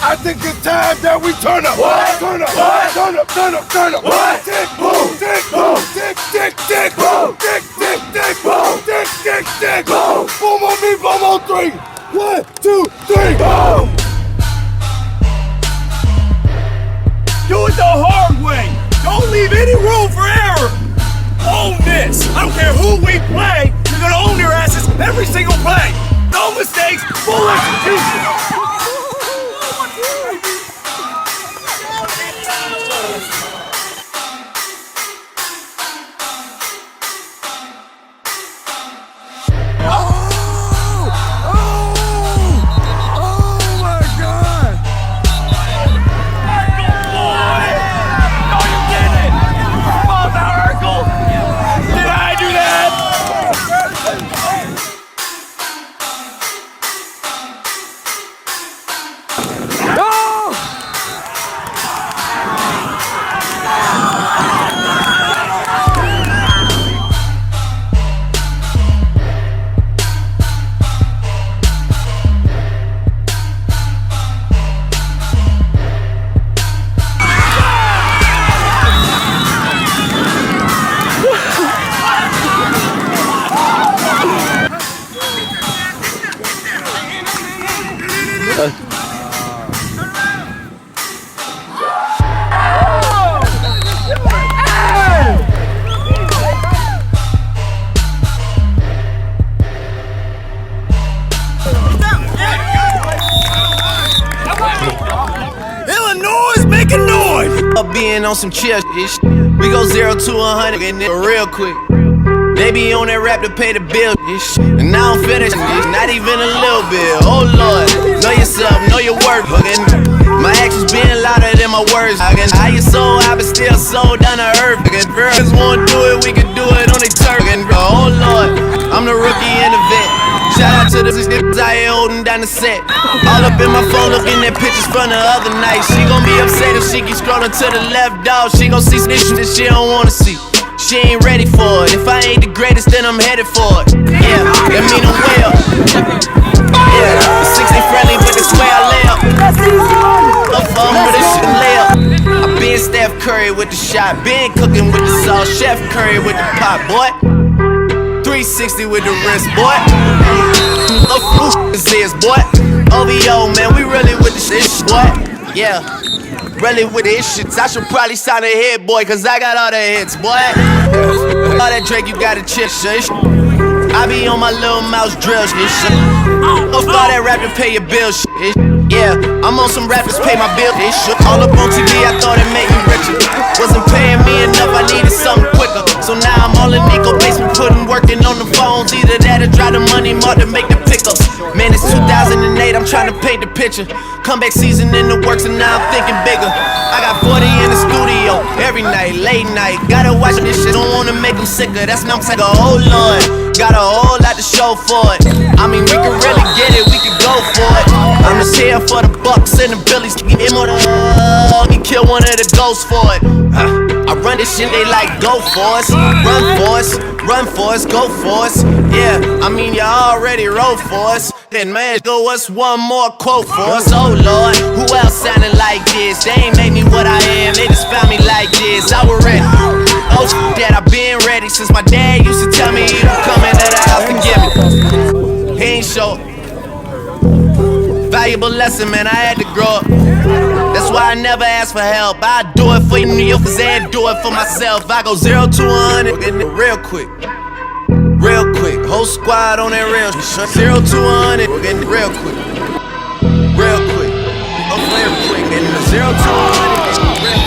I think it's time that we turn up. What? Turn up. What? Turn up, turn up, turn up. What? Dick, boom, dick, boom, dick, dick, dick, boom, dick, dick, dick, boom, dick, dick, dick, boom. Boom on me, boom on three. 1, 2, 3, boom. Do it the hard way. Don't leave any room for error. Own this. I don't care who we play. You're gonna own their asses every single play. No mistakes, full execution. Being on some chill shit. We go 0 to 100 and then real quick. They be on that rap to pay the bill shit. And I don't feel that shit, not even a little bit. Oh Lord, know yourself, know your worth. My actions being louder than my words. I you so high but still so down to earth. Girls wanna do it, we can do it on their turf. Oh Lord, I'm the rookie and the vet. Shout out to the niggas out here holding down the set. All up in my phone looking at pictures from the other night. She gon' be upset if she keep scrolling to the left, dog. She gon' see snitch that she don't wanna see. She ain't ready for it. If I ain't the greatest, then I'm headed for it. Yeah, that mean I'm way up. Yeah, the 60 friendly, but this way I lay up. I'm fun with this shit lay up. I been Steph Curry with the shot, been cooking with the sauce, Chef Curry with the pot, boy. 360 with the wrist, boy. Is boy. OVO, man, we really with the shit, boy. Yeah, really with the shits. I should probably sign a hit, boy, cause I got all the hits, boy. All that Drake, you gotta chip, shit. I be on my little mouse drill, shit. All that rap to pay your bills, shit. Yeah, I'm on some rappers pay my bill, shit. All up on TV, I thought it made me richer. Wasn't paying me enough, I needed something quicker. So now I'm all in Nico basement, working on the phones. Either that or drive the money more to make the pickups. Man, it's 2008, I'm trying to paint the picture. Comeback season in the works and now I'm thinking bigger. I got 40 in the studio, every night, late night. Gotta watch this shit, don't wanna make them sicker. That's not like a oh Lord, got a whole lot to show for it. I mean, we can really get it, we can go for it. I'm just here for the Bucks and the Billies. Get him on the and kill one of the ghosts for it. I run this shit, they like go for us, run for us, run for us, go for us. Yeah, I mean you already wrote for us. Then man, go us one more quote for us. Oh Lord, who else sounding like this? They ain't made me what I am, they just found me like this. I was ready. Oh shit, I've been ready since my dad used to tell me he would come into the house to get me. He ain't show. Valuable lesson, man, I had to grow up. That's why I never ask for help. I do it for you New Yorkers and do it for myself. I go 0 to 100 and real quick. Real quick, whole squad on that real shit. 0 to 100 and real quick. Real quick. Oh, real quick. And 0 to 100 real